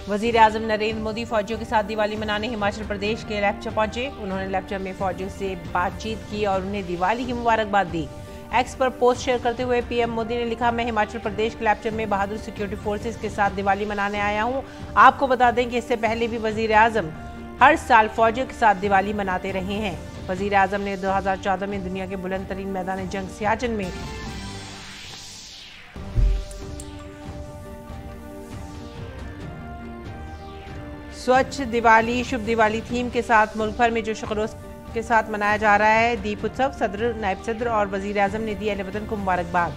वजीर आजम नरेंद्र मोदी फौजियों के साथ दिवाली मनाने हिमाचल प्रदेश के लेप्चा पहुंचे। उन्होंने लेप्चा में फौजियों से बातचीत की और उन्हें दिवाली की मुबारकबाद दी। एक्स पर पोस्ट शेयर करते हुए पीएम मोदी ने लिखा, मैं हिमाचल प्रदेश के लेप्चा में बहादुर सिक्योरिटी फोर्सेज के साथ दिवाली मनाने आया हूं। आपको बता दें कि इससे पहले भी वजीर आजम हर साल फौजियों के साथ दिवाली मनाते रहे हैं। वजीर आजम ने 2014 में दुनिया के बुलंद तरीन मैदान जंग सियाचिन में स्वच्छ दिवाली शुभ दिवाली थीम के साथ मुल्क भर में जोश खरोश के साथ मनाया जा रहा है दीप उत्सव। सदर, नायब सदर और वजीर आजम ने दी अहले वतन को मुबारकबाद।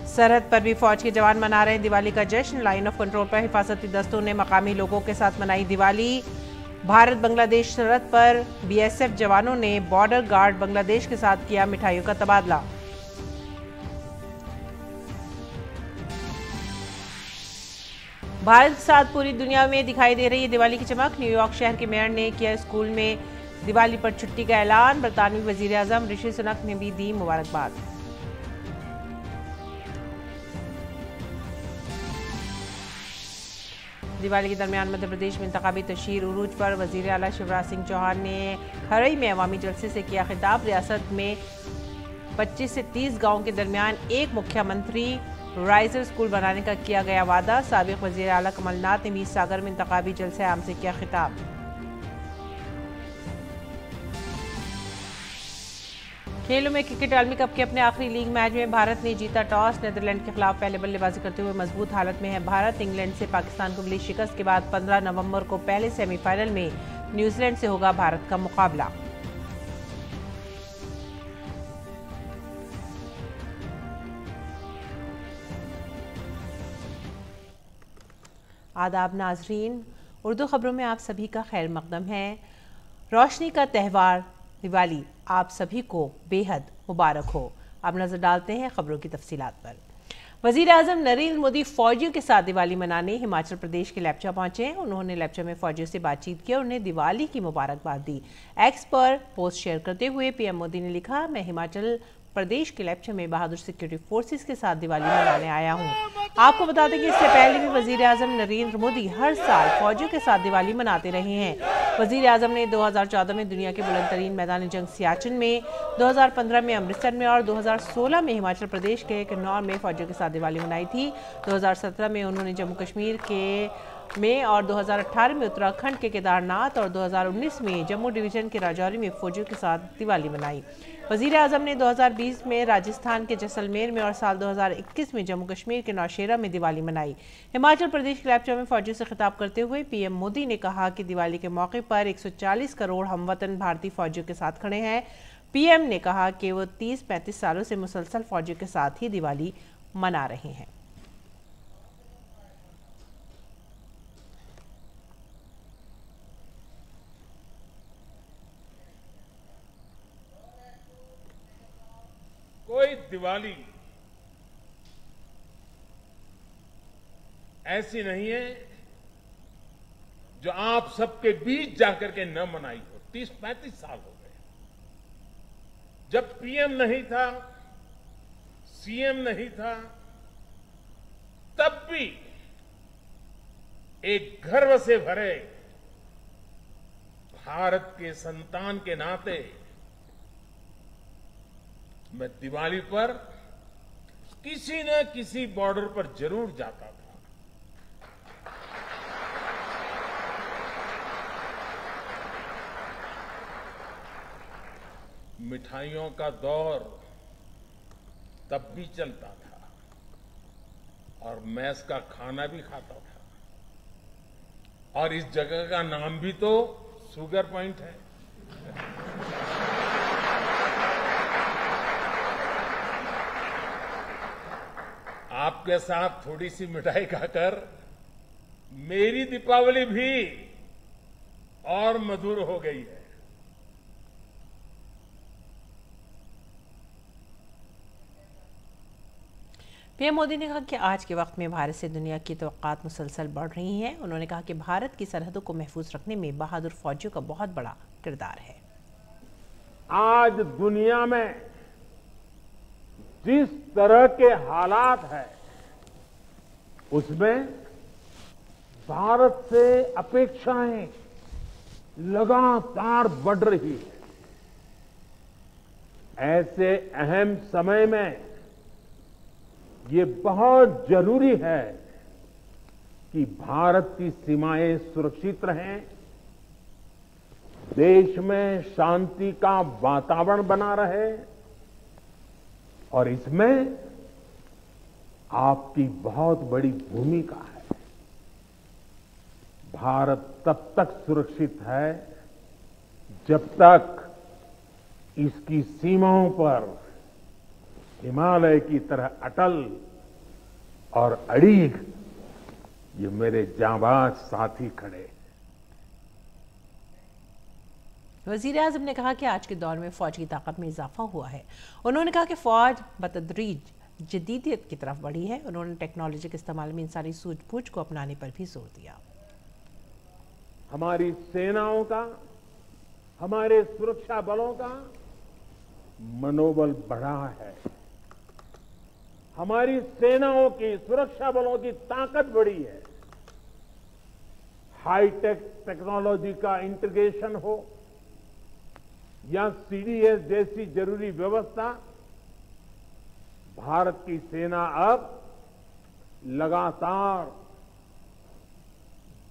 सरहद पर भी फौज के जवान मना रहे हैं दिवाली का जश्न। लाइन ऑफ कंट्रोल पर हिफाजती दस्तों ने मकामी लोगों के साथ मनाई दिवाली। भारत बांग्लादेश सरहद पर बीएसएफ जवानों ने बॉर्डर गार्ड बांग्लादेश के साथ किया मिठाइयों का तबादला। भारत के साथ पूरी दुनिया में दिखाई दे रही है दिवाली की चमक। न्यूयॉर्क शहर के मेयर ने किया स्कूल में दिवाली पर छुट्टी का ऐलान। बरतानवी वजीर आजम ऋषि सुनक ने भी दी मुबारकबाद। दिवाली के दरमियान मध्य प्रदेश में इंतखाबी तशहीर उरूज पर वजीर आला शिवराज सिंह चौहान ने खरई में अवामी जलसे से किया खिताब। रियासत में 25 से 30 गाँव के दरमियान एक मुख्यमंत्री राइजर स्कूल बनाने का किया गया वादा। साबिक वजीर आला कमलनाथ ने मीर सागर में इंतखाबी जलसे आम से किया खिताब। खेलों में क्रिकेट आलमी कप के अपने आखिरी लीग मैच में भारत ने जीता टॉस। नीदरलैंड के खिलाफ पहले बल्लेबाजी करते हुए मजबूत हालत में है भारत। इंग्लैंड से पाकिस्तान को मिली शिकस्त के बाद 15 नवंबर को पहले सेमीफाइनल में न्यूजीलैंड से होगा भारत का मुकाबला। आदाब नाजरीन, उर्दू खबरों में आप सभी का खैर मकदम है। रोशनी का त्यौहार दिवाली आप सभी को बेहद मुबारक हो। अब नजर डालते हैं खबरों की तफसीलात पर। वजीर आजम नरेंद्र मोदी फौजियों के साथ दिवाली मनाने हिमाचल प्रदेश के लेप्चा पहुंचे। उन्होंने लेप्चा में फौजियों से बातचीत की और उन्हें दिवाली की मुबारकबाद दी। एक्स पर पोस्ट शेयर करते हुए पीएम मोदी ने लिखा, मैं हिमाचल प्रदेश के लेप्चा में बहादुर सिक्योरिटी फोर्सेस के साथ दिवाली मनाने आया हूं। आपको बता दें कि इससे पहले भी वजीर आजम नरेंद्र मोदी हर साल फौजियों के साथ दिवाली मनाते रहे हैं। वजीर आजम ने 2014 में दुनिया के बुलंद तरीन मैदान जंग सियाचिन में, 2015 में अमृतसर में और 2016 में हिमाचल प्रदेश के किन्नौर में फौजियों के साथ दिवाली मनाई थी। 2017 में उन्होंने जम्मू कश्मीर में और 2018 में उत्तराखंड के केदारनाथ और 2019 में जम्मू डिवीजन के राजौरी में फौजियों के साथ दिवाली मनाई। वजीर आजम ने 2020 में राजस्थान के जैसलमेर में और साल 2021 में जम्मू कश्मीर के नौशेरा में दिवाली मनाई। हिमाचल प्रदेश के लेप्चा में फौजियों से खिताब करते हुए पीएम मोदी ने कहा कि दिवाली के मौके पर 140 करोड़ हमवतन भारतीय फौजियों के साथ खड़े हैं। पीएम ने कहा कि वो 30-35 सालों से मुसलसल फौजियों के साथ ही दिवाली मना रहे हैं। कोई दिवाली ऐसी नहीं है जो आप सबके बीच जाकर के न मनाई हो। 30-35 साल हो गए जब पीएम नहीं था, सीएम नहीं था, तब भी एक गर्व से भरे भारत के संतान के नाते मैं दिवाली पर किसी न किसी बॉर्डर पर जरूर जाता था। मिठाइयों का दौर तब भी चलता था और मैस का खाना भी खाता था और इस जगह का नाम भी तो शुगर पॉइंट है। आपके साथ थोड़ी सी मिठाई खाकर मेरी दीपावली भी और मधुर हो गई है। पीएम मोदी ने कहा कि आज के वक्त में भारत से दुनिया की तवक्कात मुसलसल बढ़ रही हैं। उन्होंने कहा कि भारत की सरहदों को महफूज रखने में बहादुर फौजियों का बहुत बड़ा किरदार है। आज दुनिया में जिस तरह के हालात हैं उसमें भारत से अपेक्षाएं लगातार बढ़ रही है। ऐसे अहम समय में ये बहुत जरूरी है कि भारत की सीमाएं सुरक्षित रहें, देश में शांति का वातावरण बना रहे और इसमें आपकी बहुत बड़ी भूमिका है। भारत तब तक सुरक्षित है जब तक इसकी सीमाओं पर हिमालय की तरह अटल और अड़ीग ये मेरे जांबाज साथी खड़े। वज़ीर-ए-आज़म ने कहा कि आज के दौर में फ़ौज की ताकत में इजाफा हुआ है। उन्होंने कहा कि फ़ौज बतदरीज जदीदियत की तरफ बढ़ी है। उन्होंने टेक्नोलॉजी के इस्तेमाल में इंसानी सूझबूझ को अपनाने पर भी जोर दिया। हमारी सेनाओं का, हमारे सुरक्षा बलों का मनोबल बढ़ा है। हमारी सेनाओं की, सुरक्षा बलों की ताकत बढ़ी है। हाईटेक टेक्नोलॉजी का इंटीग्रेशन हो या सीडीएस जैसी जरूरी व्यवस्था, भारत की सेना अब लगातार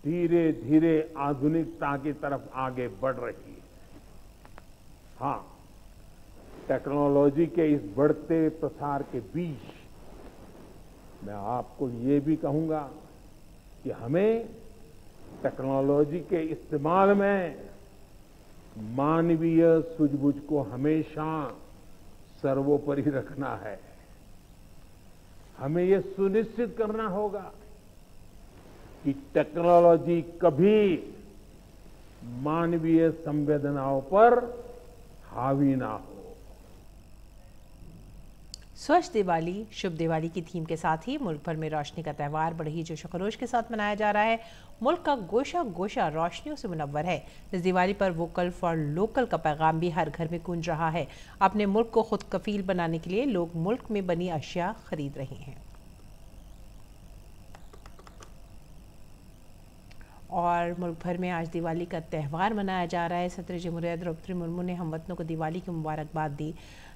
धीरे धीरे आधुनिकता की तरफ आगे बढ़ रही है। हां, टेक्नोलॉजी के इस बढ़ते प्रसार के बीच मैं आपको ये भी कहूंगा कि हमें टेक्नोलॉजी के इस्तेमाल में मानवीय सूझबूझ को हमेशा सर्वोपरि रखना है। हमें ये सुनिश्चित करना होगा कि टेक्नोलॉजी कभी मानवीय संवेदनाओं पर हावी ना हो। स्वच्छ दिवाली, शुभ दिवाली की थीम के साथ ही मुल्क भर में रोशनी का त्यौहार बड़े ही जोश खरोश के साथ मनाया जा रहा है। मुल्क का गोशा गोशा रोशनियों से मुनव्वर है। इस दिवाली पर वोकल फॉर लोकल का पैगाम भी हर घर में गूंज रहा है। अपने मुल्क को खुद कफील बनाने के लिए लोग मुल्क में बनी अशिया खरीद रहे हैं। और मुल्क भर में आज दिवाली का त्यौहार मनाया जा रहा है। सदर जमहूरिया द्रौपदी मुर्मू ने हमवतनों को दिवाली की मुबारकबाद दी।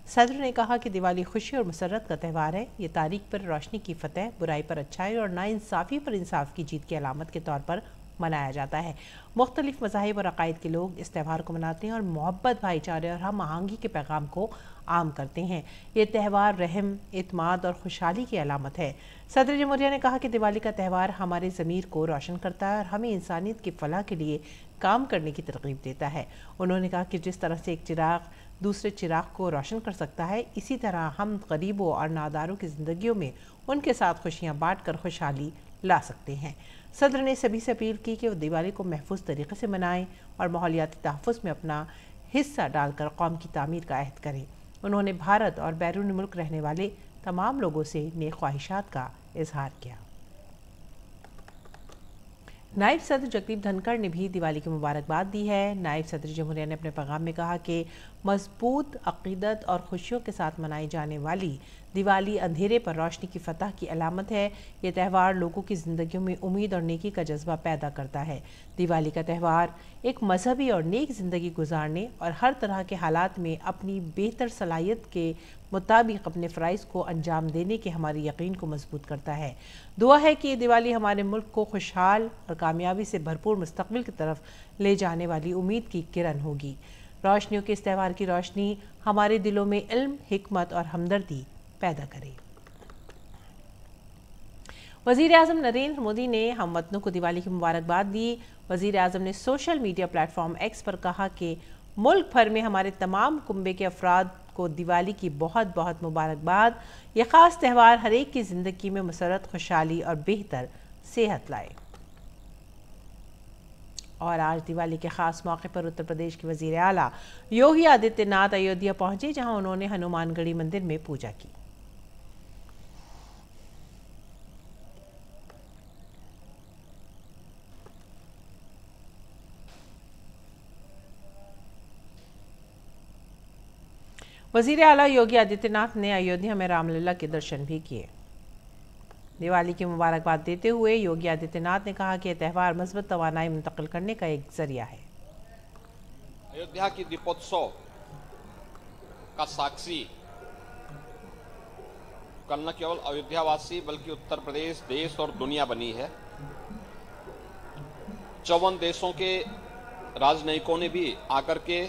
सदर ने कहा कि दिवाली खुशी और मसरत का त्यौहार है। ये तारीख पर रोशनी की फतेह, बुराई पर अच्छाई और नाइंसाफ़ी पर इंसाफ की जीत की अलामत के तौर पर मनाया जाता है। मुख्तलिफ मज़ाहिब और अकायद के लोग इस त्यौहार को मनाते हैं और मोहब्बत, भाईचारे और हम आहंगी के पैगाम को आम करते हैं। ये त्यौहार रहम, इत्माद और खुशहाली की अलामत है। सदर जमहूरिया ने कहा कि दिवाली का त्यौहार हमारे ज़मीर को रोशन करता है और हमें इंसानियत की फलाह के लिए काम करने की तरगीब देता है। उन्होंने कहा कि जिस तरह से एक चिराग दूसरे चिराग को रोशन कर सकता है, इसी तरह हम गरीबों और नादारों की ज़िंदगियों में उनके साथ खुशियाँ बाँट कर खुशहाली ला सकते हैं। सदर ने सभी से अपील की कि वो दिवाली को महफूज तरीके से मनाएं और माहौलियाती तहफ़्फ़ुज़ में अपना हिस्सा डालकर कौम की तामीर का अहद करें। उन्होंने भारत और बैरून मुल्क रहने वाले तमाम लोगों से नेक ख्वाहिशात का इजहार किया। नायब सदर जगदीप धनखड़ ने भी दिवाली की मुबारकबाद दी है। नायब सदर जमहूरिया ने अपने पैगाम में कहा कि मजबूत अक़ीदत और खुशियों के साथ मनाई जाने वाली दिवाली अंधेरे पर रोशनी की फतह की अलामत है। ये त्यौहार लोगों की ज़िंदगियों में उम्मीद और नेकी का जज्बा पैदा करता है। दिवाली का त्यौहार एक मजहबी और नेक ज़िंदगी गुजारने और हर तरह के हालात में अपनी बेहतर सलाहियत के मुताबिक अपने फ़राइज़ को अंजाम देने के हमारे यकीन को मजबूत करता है। दुआ है कि ये दिवाली हमारे मुल्क को खुशहाल और कामयाबी से भरपूर मुस्तक़बिल की तरफ ले जाने वाली उम्मीद की किरण होगी। रोशनियों के इस त्यौहार की रोशनी हमारे दिलों में इल्म, हिकमत और हमदर्दी पैदा करे। वज़ीर-ए-आज़म नरेंद्र मोदी ने हमवतनों को दिवाली की मुबारकबाद दी। वज़ीर-ए-आज़म ने सोशल मीडिया प्लेटफॉर्म एक्स पर कहा कि मुल्क भर में हमारे तमाम कुंबे के अफराद को दिवाली की बहुत बहुत मुबारकबाद। यह ख़ास त्यौहार हर एक की ज़िंदगी में मसरत, खुशहाली और बेहतर सेहत लाए। और आज दिवाली के ख़ास मौके पर उत्तर प्रदेश के वज़ीर आला योगी आदित्यनाथ अयोध्या पहुंचे, जहां उन्होंने हनुमानगढ़ी मंदिर में पूजा की। वजीर आला योगी आदित्यनाथ ने अयोध्या में रामलला के दर्शन भी किए। दिवाली की मुबारकबाद देते हुए योगी आदित्यनाथ ने कहा कि यह त्यौहार मजबूत तवानाई मुंतकिल करने का एक जरिया है। अयोध्या की दीपोत्सव का साक्षी कल न केवल अयोध्यावासी बल्कि उत्तर प्रदेश, देश और दुनिया बनी है। 54 देशों के राजनयिकों ने भी आकर के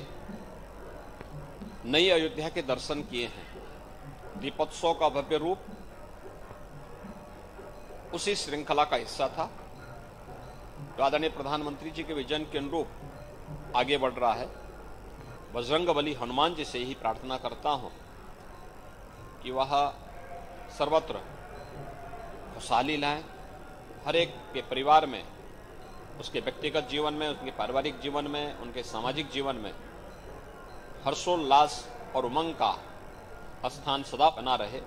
नई अयोध्या के दर्शन किए हैं। दीपोत्सव का भव्य रूप उसी श्रृंखला का हिस्सा था। आदरणीय प्रधानमंत्री जी के विजन के अनुरूप आगे बढ़ रहा है। बजरंगबली हनुमान जी से ही प्रार्थना करता हूं कि वह सर्वत्र खुशहाली लाएं, हर एक के परिवार में, उसके व्यक्तिगत जीवन में, उसके पारिवारिक जीवन में, उनके सामाजिक जीवन में हर्षोल्लास और उमंग का स्थान सदा बना रहे।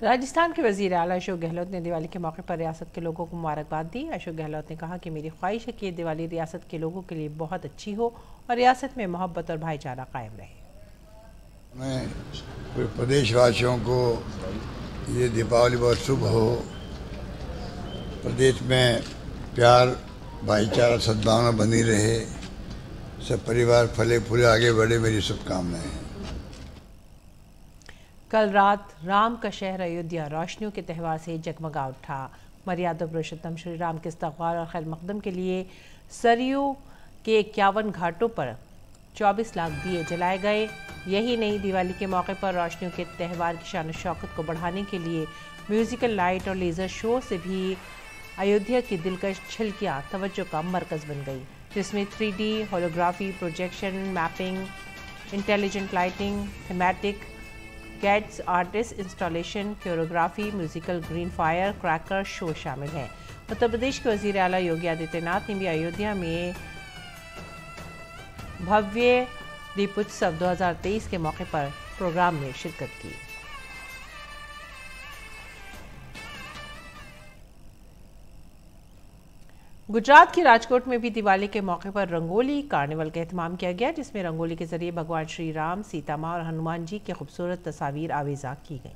राजस्थान के वजीर आला अशोक गहलोत ने दिवाली के मौके पर रियासत के लोगों को मुबारकबाद दी। अशोक गहलोत ने कहा कि मेरी ख्वाहिश है कि ये दिवाली रियासत के लोगों के लिए बहुत अच्छी हो और रियासत में मोहब्बत और भाईचारा कायम रहे। मैं पूरे प्रदेशवासियों को ये दीपावली बहुत शुभ हो। प्रदेश में प्यार, भाईचारा, सद्भावना बनी रहे। सब परिवार फले फूले आगे बढ़े, मेरी शुभकामनाएं। कल रात राम का शहर अयोध्या रोशनियों के त्यौहार से जगमगा उठा। मर्यादा पुरुषोत्तम श्री राम के इस्तकबाल और खैर मकदम के लिए सरयू के 51 घाटों पर 24 लाख दिए जलाए गए। यही नहीं, दिवाली के मौके पर रोशनियों के त्यौहार की शान शौकत को बढ़ाने के लिए म्यूजिकल लाइट और लेज़र शो से भी अयोध्या की दिलकश झलकियाँ तवज्जो का मरकज़ बन गई, जिसमें 3D, holography, projection, mapping, intelligent lighting, thematic gates, artist installation, choreography, musical green fire, cracker show शामिल हैं। उत्तर प्रदेश के वजीर आला योगी आदित्यनाथ ने भी अयोध्या में भव्य दीपोत्सव 2023 के मौके पर प्रोग्राम में शिरकत की। गुजरात की राजकोट में भी दिवाली के मौके पर रंगोली कार्निवल का एहतमाम किया गया, जिसमें रंगोली के जरिए भगवान श्री राम, सीता माँ और हनुमान जी की खूबसूरत तस्वीर आवेजा की गई।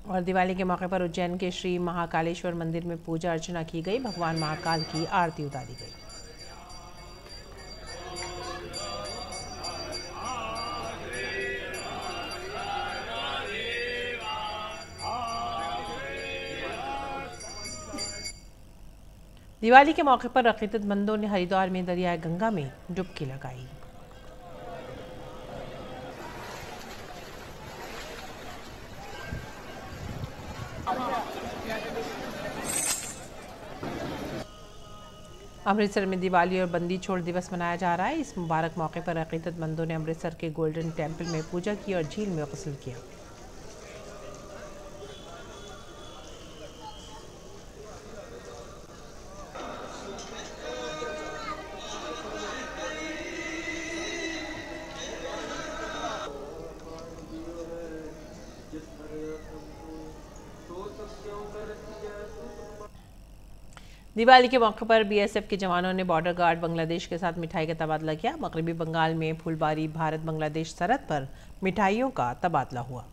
और दिवाली के मौके पर उज्जैन के श्री महाकालेश्वर मंदिर में पूजा अर्चना की गई। भगवान महाकाल की आरती उतारी गई। दिवाली के मौके पर अकीदतमंदों ने हरिद्वार में दरियाए गंगा में डुबकी लगाई। अमृतसर में दिवाली और बंदी छोड़ दिवस मनाया जा रहा है। इस मुबारक मौके पर अकीदतमंदों ने अमृतसर के गोल्डन टेम्पल में पूजा की और झील में गुस्ल किया। दिवाली के मौके पर बीएसएफ के जवानों ने बॉर्डर गार्ड बांग्लादेश के साथ मिठाई का तबादला किया। मगरबी बंगाल में फुलबारी भारत बांग्लादेश सरहद पर मिठाइयों का तबादला हुआ।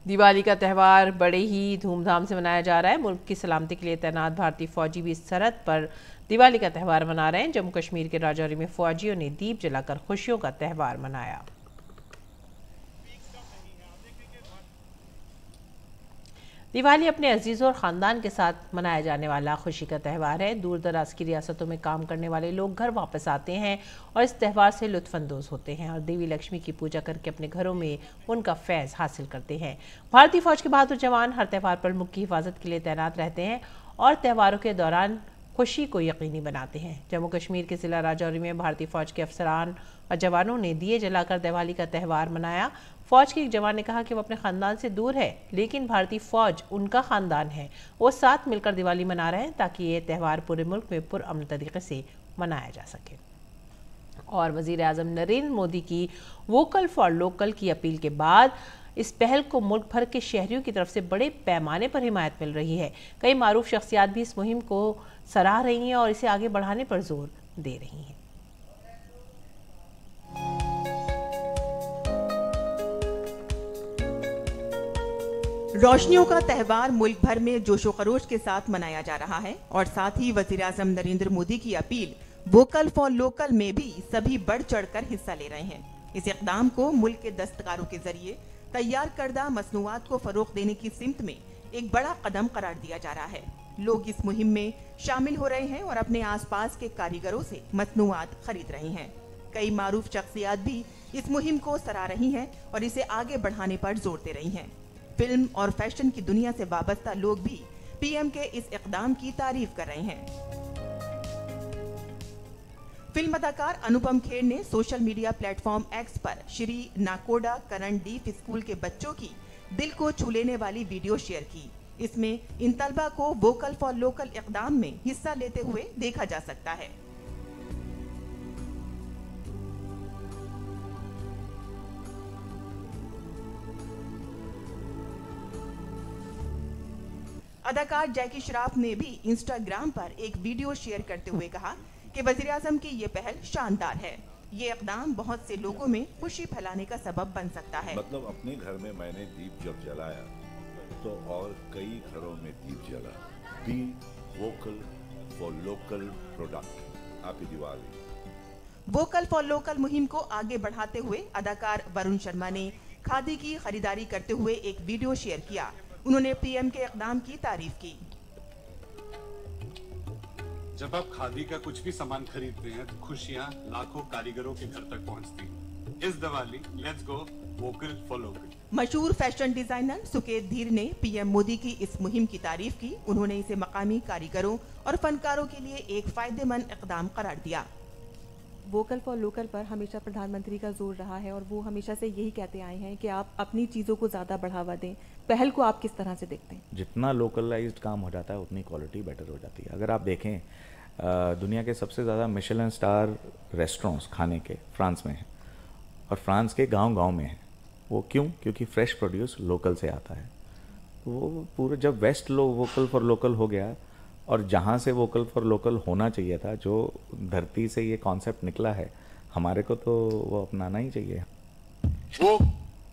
दिवाली का त्यौहार बड़े ही धूमधाम से मनाया जा रहा है। मुल्क की सलामती के लिए तैनात भारतीय फौजी भी इस सरहद पर दिवाली का त्यौहार मना रहे हैं। जम्मू कश्मीर के राजौरी में फौजियों ने दीप जलाकर खुशियों का त्यौहार मनाया। दिवाली अपने अजीज़ों और ख़ानदान के साथ मनाया जाने वाला खुशी का त्यौहार है। दूर दराज की रियासतों में काम करने वाले लोग घर वापस आते हैं और इस त्यौहार से लुत्फ़अंदोज़ होते हैं और देवी लक्ष्मी की पूजा करके अपने घरों में उनका फैज़ हासिल करते हैं। भारतीय फ़ौज के बहादुर जवान हर त्यौहार पर मुल्क की हिफाजत के लिए तैनात रहते हैं और त्यौहारों के दौरान खुशी को यकीनी बनाते हैं। जम्मू कश्मीर के ज़िला राजौरी में भारतीय फ़ौज के अफसरान और जवानों ने दिए जलाकर दिवाली का त्यौहार मनाया। फ़ौज के एक जवान ने कहा कि वो अपने ख़ानदान से दूर है, लेकिन भारतीय फ़ौज उनका ख़ानदान है। वो साथ मिलकर दिवाली मना रहे हैं ताकि ये त्यौहार पूरे मुल्क में पुरअमन तरीके से मनाया जा सके। और वज़ीर आज़म नरेंद्र मोदी की वोकल फॉर लोकल की अपील के बाद इस पहल को मुल्क भर के शहरियों की तरफ से बड़े पैमाने पर हिमायत मिल रही है। कई मारूफ शख्सियात भी इस मुहिम को सराह रही हैं और इसे आगे बढ़ाने पर जोर दे रही हैं। रोशनियों का त्यौहार मुल्क भर में जोशो खरोश के साथ मनाया जा रहा है और साथ ही वज़ीर-ए-आज़म नरेंद्र मोदी की अपील वोकल फॉर लोकल में भी सभी बढ़ चढ़कर हिस्सा ले रहे हैं। इस इक़दाम को मुल्क के दस्तकारों के जरिए तैयार करदा मसनूआत को फरोग़ देने की सिमत में एक बड़ा कदम करार दिया जा रहा है। लोग इस मुहिम में शामिल हो रहे हैं और अपने आसपास के कारीगरों से मसनूआत खरीद रहे हैं। कई मारूफ शख्सियात भी इस मुहिम को सराह रही हैं और इसे आगे बढ़ाने पर जोर दे रही हैं। फिल्म और फैशन की दुनिया से वाबस्ता लोग भी पीएम के इस इक़दाम की तारीफ कर रहे हैं। फिल्म अदाकार अनुपम खेर ने सोशल मीडिया प्लेटफॉर्म एक्स पर श्री नाकोडा करण डीफ स्कूल के बच्चों की दिल को छू लेने वाली वीडियो शेयर की। इसमें इन तलबा को वोकल फॉर लोकल इक़दाम में हिस्सा लेते हुए देखा जा सकता है। अदाकार जैकी श्रॉफ ने भी इंस्टाग्राम पर एक वीडियो शेयर करते हुए कहा कि वज़ीर-ए-आज़म की ये पहल शानदार है। ये इक़दाम बहुत से लोगों में खुशी फैलाने का सबब बन सकता है। मतलब अपने घर में मैंने दीप जब जलाया तो और कई घरों में दीप जला। Be vocal for local product. Happy Diwali. Vocal for local मुहिम को आगे बढ़ाते हुए अदाकार वरुण शर्मा ने खादी की खरीदारी करते हुए एक वीडियो शेयर किया। उन्होंने पीएम के इक़दाम की तारीफ की। जब आप खादी का कुछ भी सामान खरीदते हैं तो खुशियां लाखों कारीगरों के घर तक पहुंचती हैं। इस Diwali let's go vocal for local. मशहूर फैशन डिजाइनर सुकेत धीर ने पीएम मोदी की इस मुहिम की तारीफ की। उन्होंने इसे मकामी कारीगरों और फनकारों के लिए एक फायदेमंद इक़दाम करार दिया। वोकल फॉर लोकल पर हमेशा प्रधानमंत्री का जोर रहा है और वो हमेशा से यही कहते आए हैं कि आप अपनी चीज़ों को ज़्यादा बढ़ावा दें। पहल को आप किस तरह से देखते हैं? जितना लोकलाइज्ड काम हो जाता है उतनी क्वालिटी बेटर हो जाती है। अगर आप देखें दुनिया के सबसे ज़्यादा मिशेलिन स्टार रेस्टोरेंट्स खाने के फ्रांस में हैं और फ्रांस के गांव-गांव में हैं। वो क्यों? क्योंकि फ्रेश प्रोड्यूस लोकल से आता है। वो पूरे जब वेस्ट वोकल फॉर लोकल हो गया और जहाँ से वोकल फॉर लोकल होना चाहिए था, जो धरती से ये कॉन्सेप्ट निकला है, हमारे को तो वो अपनाना ही चाहिए।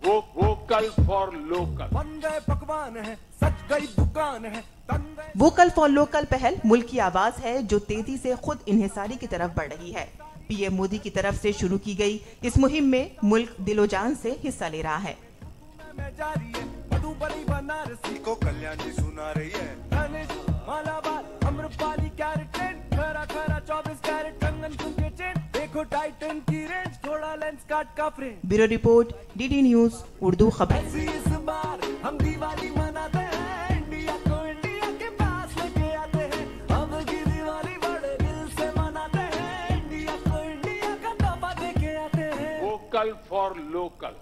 Vocal for local. बन गए पकवान है, सज गई दुकान है। वोकल फॉर लोकल पहल मुल्क की आवाज है जो तेजी से खुद इन्हिसारी की तरफ बढ़ रही है। पीएम मोदी की तरफ से शुरू की गई इस मुहिम में मुल्क दिलो जान से हिस्सा ले रहा है। बनारसी को कल्याणी सुना रही है। मालाबार अम्रपाली कैरेट खरा खरा 24 कैरेट कंगन झुमके चेन। देखो टाइटन की रेंज, थोड़ा लेंस काट का frame. Bureau report, DD news Urdu खबर। इस बार हम दिवाली मनाते हैं, इंडिया को इंडिया के पास लेके आते हैं। अब की दिवाली बड़े दिल से मनाते हैं, इंडिया को इंडिया का तोहफा देके आते हैं। Vocal for local.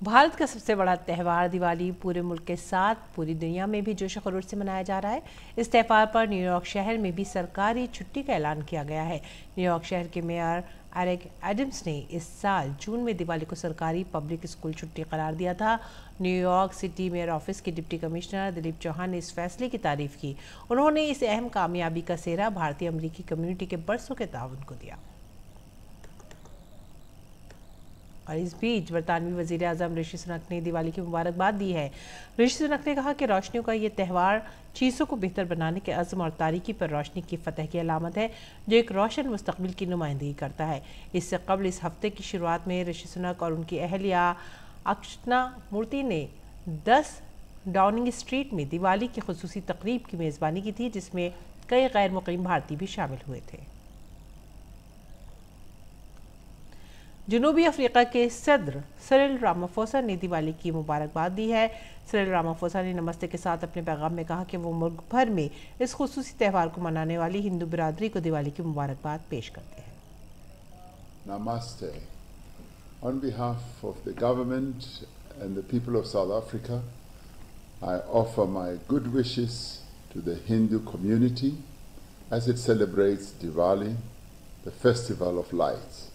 भारत का सबसे बड़ा त्यौहार दिवाली पूरे मुल्क के साथ पूरी दुनिया में भी जोश खरोश से मनाया जा रहा है। इस त्यौहार पर न्यूयॉर्क शहर में भी सरकारी छुट्टी का ऐलान किया गया है। न्यूयॉर्क शहर के मेयर एरिक एडम्स ने इस साल जून में दिवाली को सरकारी पब्लिक स्कूल छुट्टी करार दिया था। न्यूयॉर्क सिटी मेयर ऑफिस के डिप्टी कमिश्नर दिलीप चौहान ने इस फैसले की तारीफ की। उन्होंने इस अहम कामयाबी का सेहरा भारतीय अमरीकी कम्युनिटी के बरसों के ताउन को दिया। और इस बीच बरतानवी वज़ीर-ए-आज़म ऋषि सुनक ने दिवाली की मुबारकबाद दी है। ऋषि सुनक ने कहा कि रोशनियों का ये त्यौहार चीज़ों को बेहतर बनाने के अज़्म और तारीकी पर रोशनी की फतह की अलामत है, जो एक रोशन मुस्तकबिल की नुमाइंदगी करता है। इससे कबल इस हफ्ते की शुरुआत में ऋषि सुनक और उनकी अहलिया अक्षना मूर्ति ने 10 डाउनिंग स्ट्रीट में दिवाली की खुसूसी तकरीब की मेज़बानी की थी, जिसमें कई गैर मुक़ीम भारतीय भी शामिल हुए थे। जनूबी अफ्रीका के सदर सिरिल रामाफोसा ने दिवाली की मुबारकबाद दी है। सिरिल रामाफोसा ने नमस्ते के साथ अपने पैगाम में कहा कि वो मुल्क भर में इस खुसूसी त्यौहार को मनाने वाली हिंदू बिरादरी को दिवाली की मुबारकबाद पेश करते हैं। Namaste. On behalf of the government and the people of South Africa, I offer my good wishes to the Hindu community as it celebrates Diwali, the festival of lights.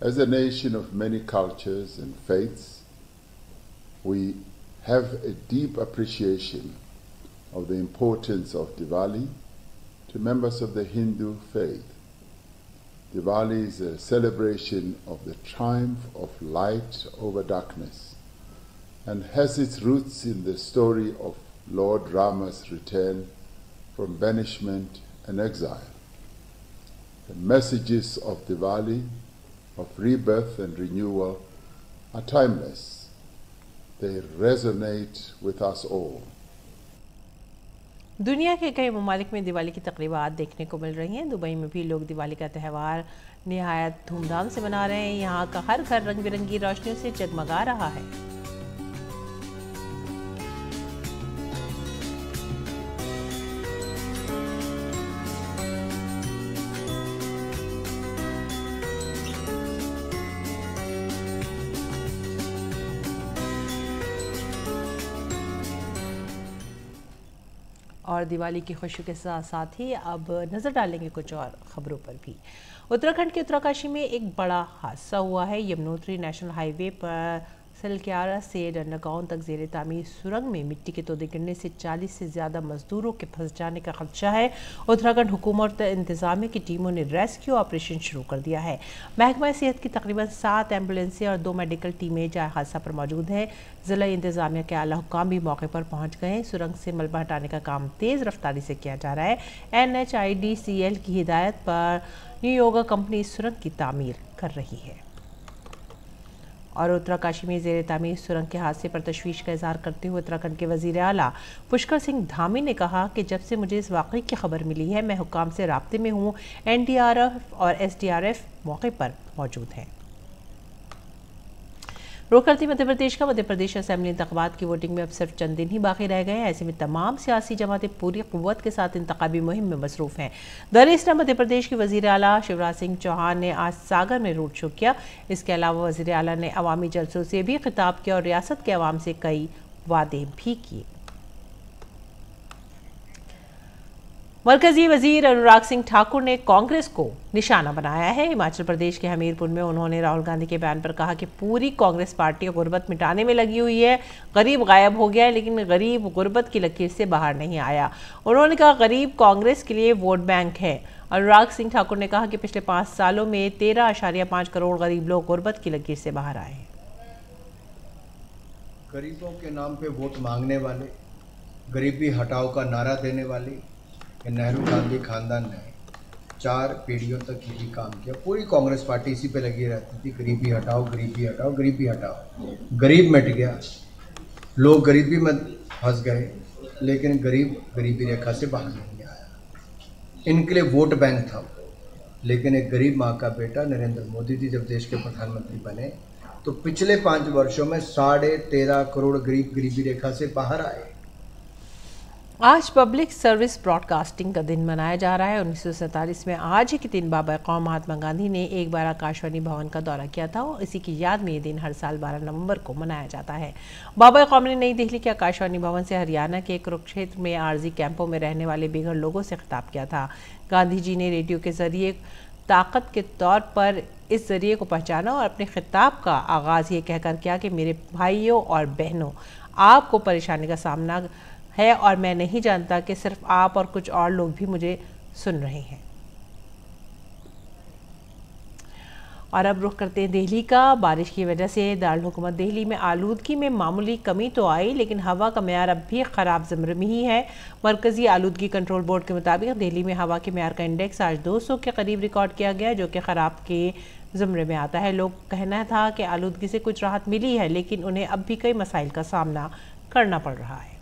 As a nation of many cultures and faiths, we have a deep appreciation of the importance of Diwali to members of the Hindu faith. Diwali is a celebration of the triumph of light over darkness and has its roots in the story of Lord Rama's return from banishment and exile. The messages of Diwali, of rebirth and renewal, are timeless. They resonate with us all. दुनिया के कई ममालिक में दिवाली की तकरीबात देखने को मिल रही हैं। दुबई में भी लोग दिवाली का त्यौहार निहायत धूमधाम से मना रहे हैं। यहाँ का हर घर रंग बिरंगी रोशनियों से जगमगा रहा है। और दिवाली की खुशी के साथ साथ ही अब नज़र डालेंगे कुछ और खबरों पर भी। उत्तराखंड के उत्तरकाशी में एक बड़ा हादसा हुआ है। यमुनोत्री नेशनल हाईवे पर सिलक्यारा से डंडागांव तक ज़ेरे तामीर सुरंग में मिट्टी के तोदे गिरने से 40 से ज़्यादा मजदूरों के फंस जाने का खदशा है। उत्तराखंड हुकूमत और इंतजामिया की टीमों ने रेस्क्यू ऑपरेशन शुरू कर दिया है। महकमा सेहत की तकरीबन 7 एम्बुलेंसें और 2 मेडिकल टीमें जाए हादसा पर मौजूद हैं। ज़िला इंतजामिया के आला हुक्काम भी मौके पर पहुंच गए हैं। सुरंग से मलबा हटाने का काम तेज़ रफ्तारी से किया जा रहा है। NHIDCL की हिदायत पर न्यू योगा कंपनी इस सुरंग की तामीर कर रही है। और उत्तराकाशी में ज़ेरे तामीर सुरंग के हादसे पर तशवीश का इजहार करते हुए उत्तराखंड के वज़ीर आला पुष्कर सिंह धामी ने कहा कि जब से मुझे इस वाक़े की खबर मिली है मैं हुक्काम से राब्ते में हूँ। NDRF और SDRF मौके पर मौजूद हैं। रुख करती मध्य प्रदेश का मध्य प्रदेश असेंबली इंतखाबात की वोटिंग में अब सिर्फ चंद दिन ही बाकी रह गए हैं। ऐसे में तमाम सियासी जमातें पूरी कुव्वत के साथ इंतखाबी मुहिम में मसरूफ हैं। दरअसल मध्य प्रदेश के वज़ीर आला शिवराज सिंह चौहान ने आज सागर में रोड शो किया। इसके अलावा वज़ीर आला ने अवामी जलसों से भी खिताब किया और रियासत के अवाम से कई वादे भी किए। मरकजी वजीर अनुराग सिंह ठाकुर ने कांग्रेस को निशाना बनाया है। हिमाचल प्रदेश के हमीरपुर में उन्होंने राहुल गांधी के बयान पर कहा कि पूरी कांग्रेस पार्टी गुर्बत मिटाने में लगी हुई है। गरीब गायब हो गया है लेकिन गरीब गुर्बत की लकीर से बाहर नहीं आया। उन्होंने कहा गरीब कांग्रेस के लिए वोट बैंक है। अनुराग सिंह ठाकुर ने कहा कि पिछले 5 सालों में 13.5 करोड़ गरीब लोग गुर्बत की लकीर से बाहर आए हैं। गरीबों के नाम पे वोट मांगने वाले, गरीबी हटाओ का नारा देने वाले नेहरू गांधी खानदान ने 4 पीढ़ियों तक यही काम किया। पूरी कांग्रेस पार्टी इसी पे लगी रहती थी, गरीबी हटाओ, गरीबी हटाओ, गरीबी हटाओ। गरीब मिट गया, लोग गरीबी में फंस गए लेकिन गरीब गरीबी रेखा से बाहर नहीं आया। इनके लिए वोट बैंक था। लेकिन एक गरीब माँ का बेटा नरेंद्र मोदी जी जब देश के प्रधानमंत्री बने तो पिछले 5 वर्षों में 13.5 करोड़ गरीब गरीबी रेखा से बाहर आए। आज पब्लिक सर्विस ब्रॉडकास्टिंग का दिन मनाया जा रहा है। 1947 में आज ही के दिन बाबा कौम महात्मा गांधी ने एक बार आकाशवाणी भवन का दौरा किया था और इसी की याद में ये दिन हर साल 12 नवंबर को मनाया जाता है। बाबा कौम ने नई दिल्ली के आकाशवाणी भवन से हरियाणा के कुरुक्षेत्र में आरजी कैंपों में रहने वाले बेघर लोगों से खिताब किया था। गांधी जी ने रेडियो के जरिए ताकत के तौर पर इस जरिए को पहचाना और अपने खिताब का आगाज़ ये कहकर किया कि मेरे भाइयों और बहनों, आपको परेशानी का सामना है और मैं नहीं जानता कि सिर्फ आप और कुछ और लोग भी मुझे सुन रहे हैं। और अब रुख करते हैं दिल्ली का। बारिश की वजह से दारुल हुकूमत दिल्ली में आलूदगी में मामूली कमी तो आई लेकिन हवा का मेयार अब भी ख़राब ज़मरे में ही है। मरकज़ी आलूदगी कंट्रोल बोर्ड के मुताबिक दिल्ली में हवा के मेयार का इंडेक्स आज 200 के करीब रिकॉर्ड किया गया जो कि ख़राब के ज़मरे में आता है। लोग कहना था कि आलूदगी से कुछ राहत मिली है लेकिन उन्हें अब भी कई मसाइल का सामना करना पड़ रहा है।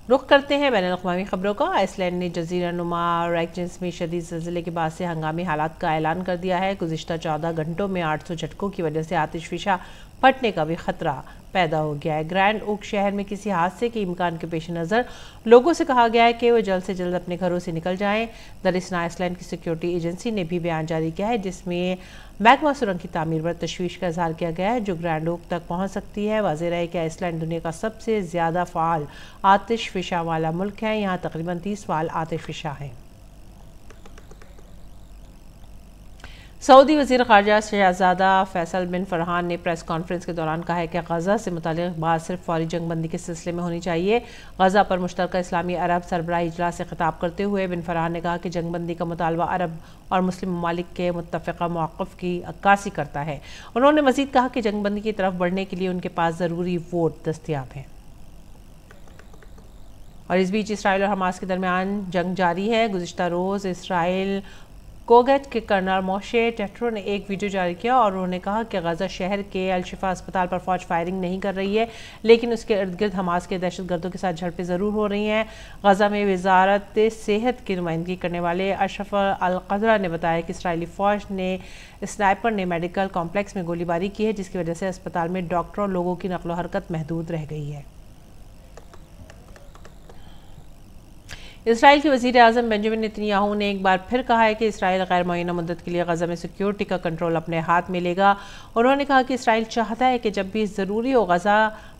रुख करते हैं बैनुल अक़वामी खबरों का। आइसलैंड ने जज़ीरा नुमा रेक्जेंस में शदीद ज़लज़ले के बाद से हंगामी हालात का ऐलान कर दिया है। गुज़िश्ता 14 घंटों में 800 झटकों की वजह से आतिशफ़िशा फटने का भी खतरा पैदा हो गया है। ग्रैंड ओक शहर में किसी हादसे के इम्कान के पेश नज़र लोगों से कहा गया है कि वो जल्द से जल्द अपने घरों से निकल जाएं। दरअसल आइसलैंड की सिक्योरिटी एजेंसी ने भी बयान जारी किया है जिसमें मैग्मा सुरंग की तामीर पर तशवीश का इजहार किया गया है जो ग्रैंड ओक तक पहुंच सकती है। वाज़ेह है कि आइसलैंड दुनिया का सबसे ज़्यादा फ़ाल आतिशफ़िशा वाला मुल्क है। यहाँ तकरीबन 30 फ़ाल आतिशफ़िशा हैं। सऊदी वज़ीर ख़ारजा शहज़ादा फैसल बिन फरहान ने प्रेस कॉन्फ्रेंस के दौरान कहा है कि गज़ा से मुताल्लिक़ बात सिर्फ फौरी जंगबंदी के सिलसिले में होनी चाहिए। गज़ा पर मुश्तरका इस्लामी अरब सरबराही इजलास से खिताब करते हुए बिन फरहान ने कहा कि जंगबंदी का मुतालबा अरब और मुस्लिम ममालिक के मुत्तफ़िक़ा मौक़िफ़ की अक्कासी करता है। उन्होंने मज़ीद कहा कि जंगबंदी की तरफ बढ़ने के लिए उनके पास ज़रूरी वोट दस्तयाब हैं। और इस बीच इसराइल और हमास के दरमियान जंग जारी है। गुज़िश्ता रोज़ इसराइल कोगत के कर्नल मोशे टेट्रो ने एक वीडियो जारी किया और उन्होंने कहा कि गज़ा शहर के अल-शिफा अस्पताल पर फौज फायरिंग नहीं कर रही है, लेकिन उसके इर्द गिर्द हमास के दहशतगर्दों के साथ झड़पें ज़रूर हो रही हैं। गज़ा में वजारत सेहत की नुमाइंदगी करने वाले अशरफ अल-क़दरा ने बताया कि इसराइली फ़ौज ने स्नाइपर ने मेडिकल कॉम्प्लेक्स में गोलीबारी की है, जिसकी वजह से अस्पताल में डॉक्टरों और लोगों की नकलो हरकत महदूद रह गई है। इसराइल के वज़ीर आज़म बेंजामिन नेतन्याहू ने एक बार फिर कहा है कि इसराइल गैर मुअय्यना मुद्दत के लिए गज़ा में सिक्योरिटी का कंट्रोल अपने हाथ में लेगा। उन्होंने कहा कि इसराइल चाहता है कि जब भी ज़रूरी हो गज़ा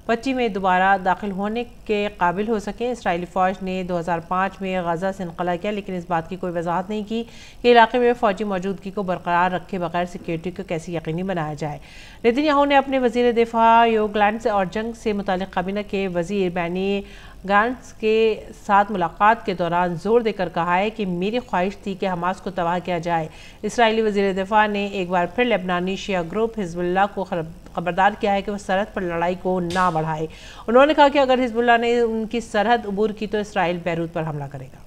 पट्टी में दोबारा दाखिल होने के काबिल हो सके। इसराइली फ़ौज ने 2005 में गज़ा से इनकला किया, लेकिन इस बात की कोई वजाहत नहीं की कि इलाके में फ़ौजी मौजूदगी को बरकरार रखे बगैर सिक्योरिटी को कैसे यकीनी बनाया जाए। नेतन्याहू ने अपने वज़ीर दिफा योव गैलेंट्स और जंग से मुताल्लिक़ काबीना के वज़ीर बेनी गैंट्स के साथ मुलाकात के दौरान जोर देकर कहा है कि मेरी ख्वाहिश थी कि हमास को तबाह किया जाए। इसराइली वज़ीर दिफा ने एक बार फिर लेबनानी शिया ग्रुप हिजबुल्लाह को खबरदार किया है कि वह सरहद पर लड़ाई को ना बढ़ाए। उन्होंने कहा कि अगर हिजबुल्लाह ने उनकी सरहद अबूर की तो इसराइल बैरूत पर हमला करेगा।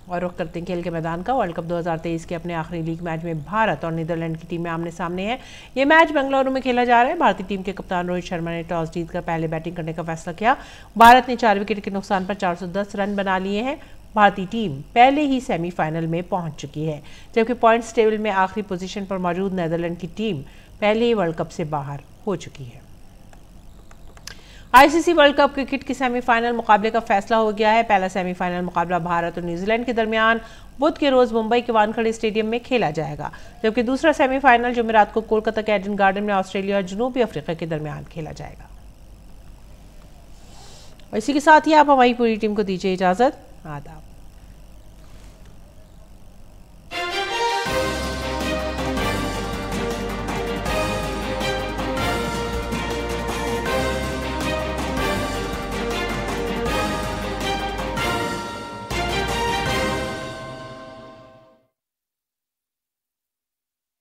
और रुख करते हैं खेल के मैदान का। वर्ल्ड कप 2023 के अपने आखिरी लीग मैच में भारत और नीदरलैंड की टीमें आमने सामने हैं। ये मैच बेंगलुरु में खेला जा रहा है। भारतीय टीम के कप्तान रोहित शर्मा ने टॉस जीतकर पहले बैटिंग करने का फैसला किया। भारत ने 4 विकेट के नुकसान पर 410 रन बना लिए हैं। भारतीय टीम पहले ही सेमीफाइनल में पहुंच चुकी है, जबकि पॉइंट्स टेबल में आखिरी पोजीशन पर मौजूद नीदरलैंड की टीम पहले ही वर्ल्ड कप से बाहर हो चुकी है। आईसीसी वर्ल्ड कप क्रिकेट के सेमीफाइनल मुकाबले का फैसला हो गया है। पहला सेमीफाइनल मुकाबला भारत और न्यूजीलैंड के दरमियान बुध के रोज मुंबई के वानखेड़े स्टेडियम में खेला जाएगा, जबकि दूसरा सेमीफाइनल जुमेरात को कोलकाता के एडन गार्डन में ऑस्ट्रेलिया और जनूबी अफ्रीका के दरमियान खेला जाएगा। और इसी के साथ ही आप हमारी पूरी टीम को दीजिए इजाजत। आदाब।